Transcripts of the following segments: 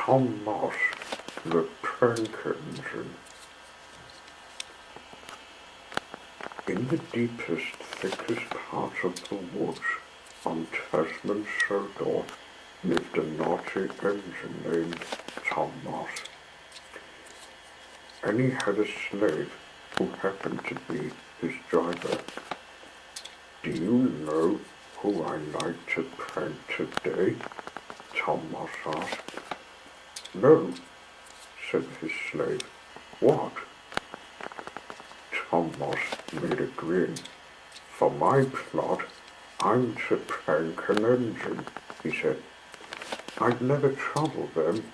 Tom Moss, the prank engine. In the deepest, thickest part of the woods on Tasman's shore lived a naughty engine named Tom Moss. And he had a slave who happened to be his driver. "Do you know who I like to prank today?" Tom Moss asked. "No," said his slave. "What?" Tom Moss made a grin. "For my plot, I'm to prank an engine," he said. "I'd never trouble them,"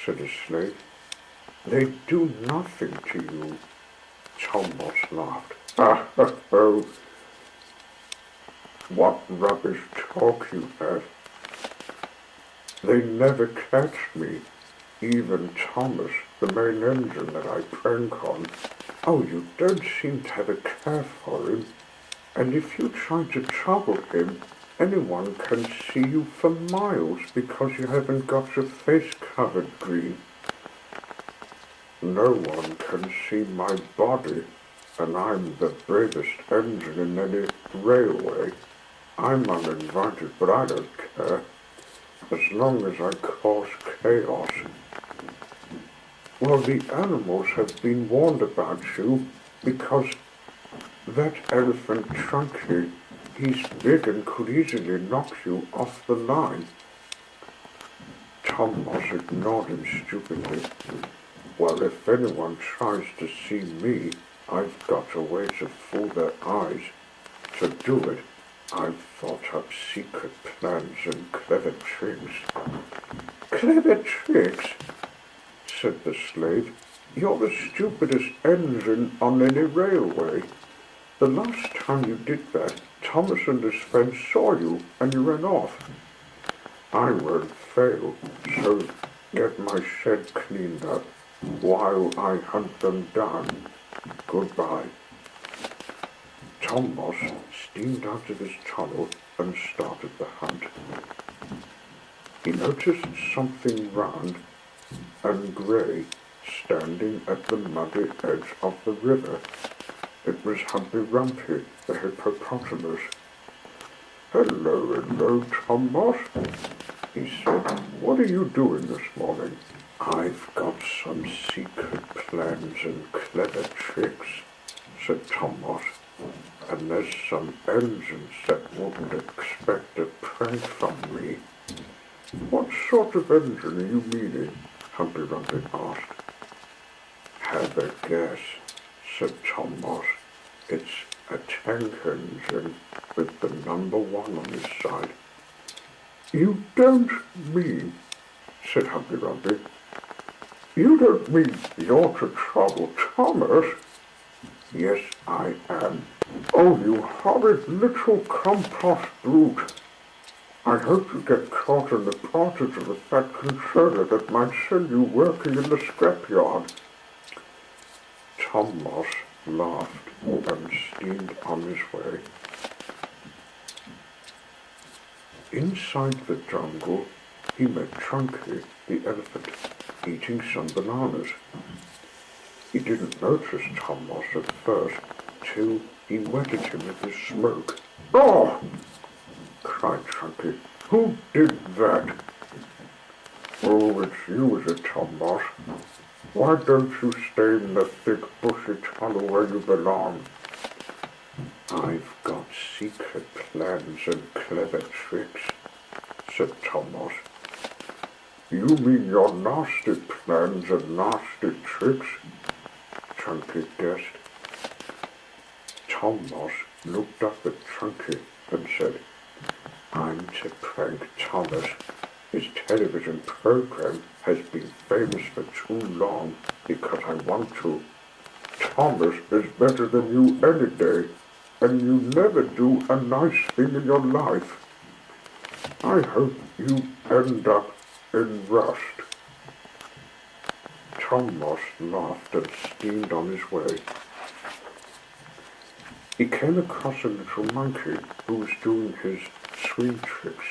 said his slave. "They do nothing to you." Tom Moss laughed. "Ha ha ho! What rubbish talk you have! They never catch me, even Thomas, the main engine that I prank on. Oh, you don't seem to have a care for him, and if you try to trouble him, anyone can see you for miles because you haven't got your face covered green. No one can see my body, and I'm the bravest engine in any railway. I'm uninvited, but I don't care, as long as I cause chaos. Well, the animals have been warned about you because that elephant Chunky, he's big and could easily knock you off the line." Tom Moss ignored him stupidly. "Well, if anyone tries to see me, I've got a way to fool their eyes. To do it, I've thought up secret plans and clever tricks." "Clever tricks?" said the slave. "You're the stupidest engine on any railway. The last time you did that, Thomas and his friends saw you and you ran off. I won't fail, so get my shed cleaned up while I hunt them down. Goodbye." Tom Moss steamed out of his tunnel and started the hunt. He noticed something round and grey standing at the muddy edge of the river. It was Humpy Rumpy, the hippopotamus. Hello, Tom Moss," he said. "What are you doing this morning?" "I've got some secret plans and clever tricks," said Tom Moss. "And there's some engines that wouldn't expect a prank from me." "What sort of engine are you meaning?" Humpy Rumpy asked. "Have a guess," said Tom Moss. "It's a tank engine with the number 1 on his side." "You don't mean," said Humpy Rumpy, "you don't mean you're to trouble Thomas?" "Yes, I am." "Oh, you horrid little compost brute. I hope you get caught in the portage of a fat controller that might send you working in the scrapyard." Tom Moss laughed and steamed on his way. Inside the jungle, he met Chunky, the elephant, eating some bananas. He didn't notice Tom Moss at first, till he wetted him with his smoke. "Oh!" cried Chunky. "Who did that?" "Oh, it's you, is it, Tom Moss? Why don't you stay in the thick bushy tunnel where you belong?" "I've got secret plans and clever tricks," said Tom Moss. "You mean your nasty plans and nasty tricks?" Chunky guessed. Tom Moss looked up at Chunky and said, "I'm to prank Thomas. His television program has been famous for too long because I want to. Thomas is better than you any day, and you never do a nice thing in your life. I hope you end up in rust." Tom Moss laughed and steamed on his way. He came across a little monkey who was doing his swing tricks.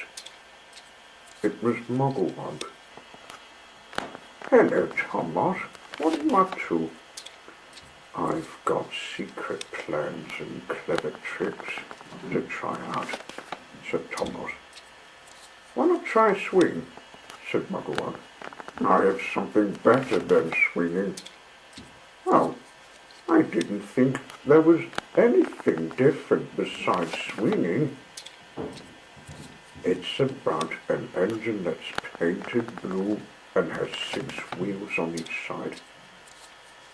It was Mugglewump. Hello, Thomas. What are you up to? I've got secret plans and clever tricks to try out, said Thomas. Why not try a swing? Said Muggle. I have something better than swinging. Oh, I didn't think there was anything different besides swinging. It's about an engine that's painted blue and has 6 wheels on each side.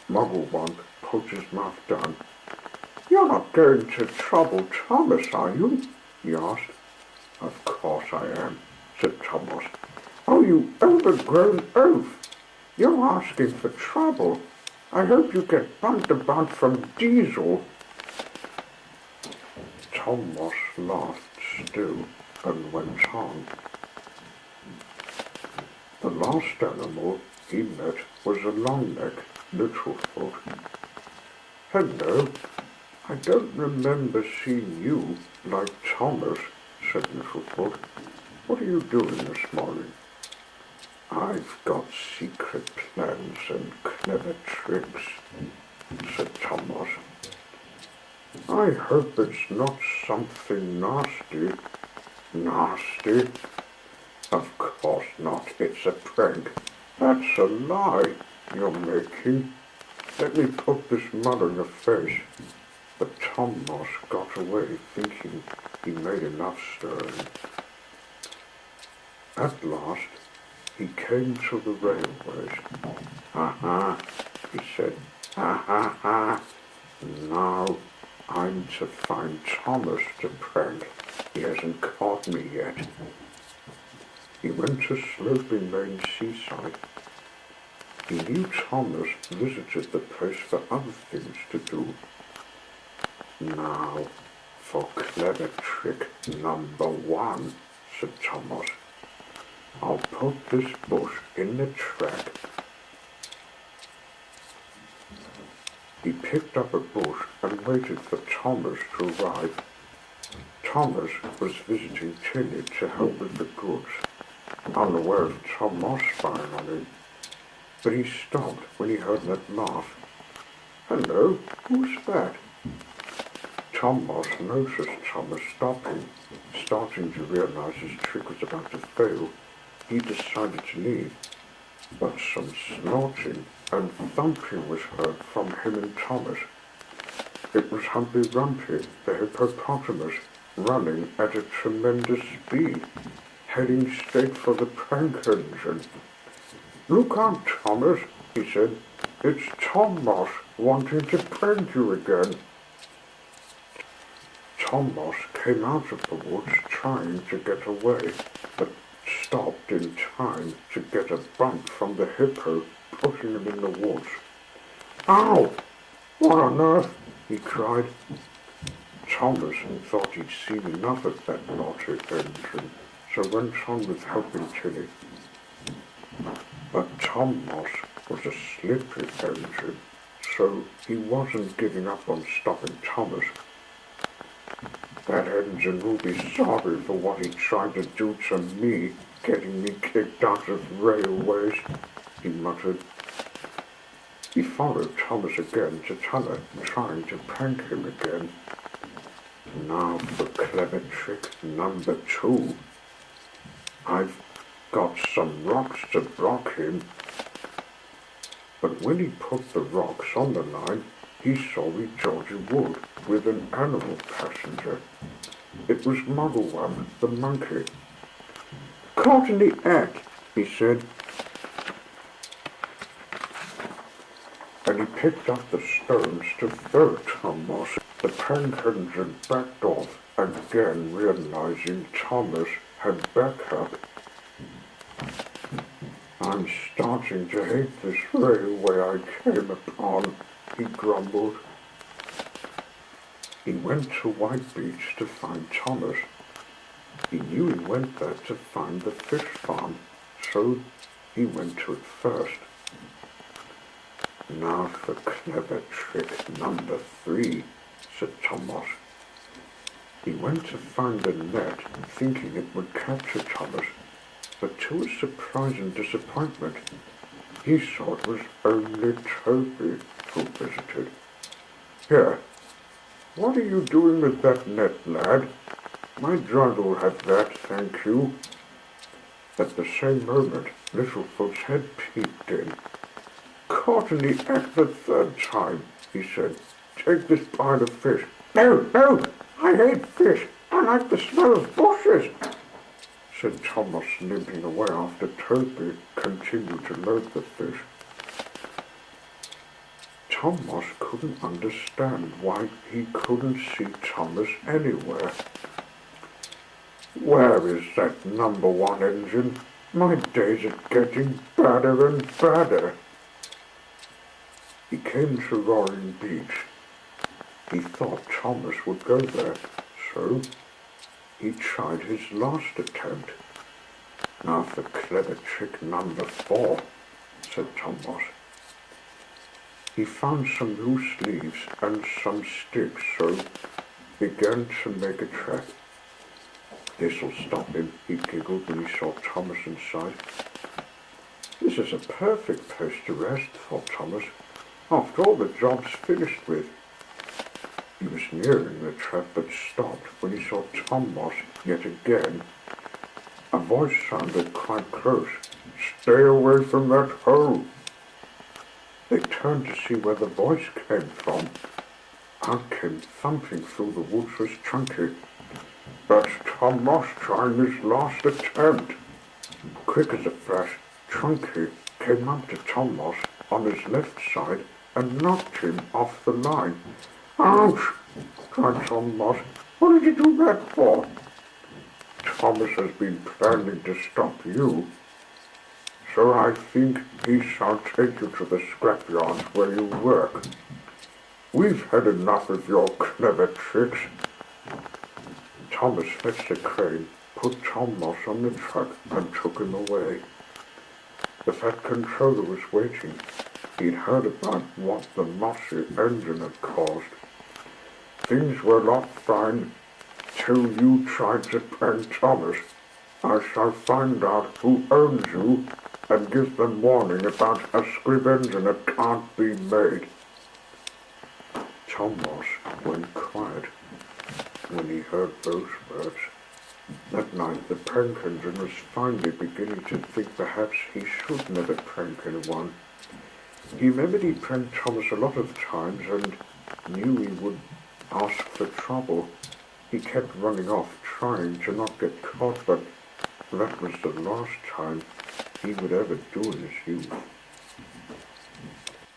Muggle put his mouth down. You're not going to trouble Thomas, are you? He asked. Of course I am, said Thomas. Oh, you overgrown oaf! You're asking for trouble. I hope you get bumped about from Diesel. Thomas laughed still and went on. The last animal he met was a long-necked Littlefoot. Hello, I don't remember seeing you like Thomas, said Littlefoot. What are you doing this morning? I've got secret plans and clever tricks, said Thomas. I hope it's not something nasty. Nasty? Of course not, it's a prank. That's a lie you're making. Let me put this mud on your face. But Thomas got away thinking he made enough stirring. At last, he came to the railways. Ha, he said. Ha. Now I'm to find Thomas to prank. He hasn't caught me yet. He went to Sloping Lane Seaside. He knew Thomas visited the place for other things to do. Now, for clever trick number 1, said Thomas. I'll put this bush in the track. He picked up a bush and waited for Thomas to arrive. Thomas was visiting Tilly to help with the goods, unaware of Thomas spying on him. But he stopped when he heard that laugh. Hello, who's that? Thomas noticed Thomas stopping. Starting to realize his trick was about to fail, he decided to leave. But some snorting and thumping was heard from him and Thomas. It was Humpy Rumpy, the hippopotamus, running at a tremendous speed, heading straight for the prank engine. Look out, Thomas, he said. It's Thomas wanting to prank you again. Thomas came out of the woods trying to get away, but stopped in time to get a bump from the hippo, pushing him in the woods. Ow! What on earth? He cried. Thomas thought he'd seen enough of that naughty engine, so went on with helping Tilly. But Thomas was a slippery engine, so he wasn't giving up on stopping Thomas. That engine will be sorry for what he tried to do to me, getting me kicked out of railways, he muttered. He followed Thomas again to Tuller, trying to prank him again. Now for clever trick number 2. I've got some rocks to block him. But when he put the rocks on the line, he saw Georgie Wood with an animal passenger. It was Muggle the monkey. Caught in the act, he said. And he picked up the stones to throw at Thomas. The prank engine backed off, again realizing Thomas had backup. I'm starting to hate this railway I came upon, he grumbled. He went to White Beach to find Thomas. He knew he went there to find the fish farm, so he went to it first. Now for clever trick number 3, said Thomas. He went to find the net, thinking it would capture Thomas, but to his surprise and disappointment, He saw it was only Toby who visited. Here, what are you doing with that net, lad? My John will have that, thank you. At the same moment, Littlefoot's head peeped in. Caught in the act the third time, he said. Take this pile of fish. No, no, I hate fish. I like the smell of bushes, said Thomas, limping away after Toby continued to load the fish. Thomas couldn't understand why he couldn't see Thomas anywhere. Where is that number one engine? My days are getting badder and badder. He came to Roaring Beach. He thought Thomas would go there, so he tried his last attempt. Now for clever trick number 4, said Thomas. He found some loose leaves and some sticks, so began to make a trap. This'll stop him, he giggled when he saw Thomas inside. This is a perfect place to rest, thought Thomas, after all the job's finished with. He was nearing the trap but stopped when he saw Thomas yet again. A voice sounded quite close. Stay away from that hole. They turned to see where the voice came from. Out came thumping through the woods was Chunky. That's Thomas trying his last attempt. Quick as a flash, Chunky came up to Thomas on his left side and knocked him off the line. Ouch! Cried Thomas. What did you do that for? Thomas has been planning to stop you, so I think he shall take you to the scrapyard where you work. We've had enough of your clever tricks. Thomas fetched a crane, put Thomas on the truck, and took him away. The Fat Controller was waiting. He'd heard about what the mossy engine had caused. Things were not fine till you tried to prank Thomas. I shall find out who owns you and give them warning about a squib engine that can't be made. Thomas went quiet when he heard those words. That night the prank engine was finally beginning to think perhaps he should never prank anyone. He remembered he'd pranked Thomas a lot of times and knew he would ask for trouble. He kept running off, trying to not get caught, but that was the last time he would ever do in his youth.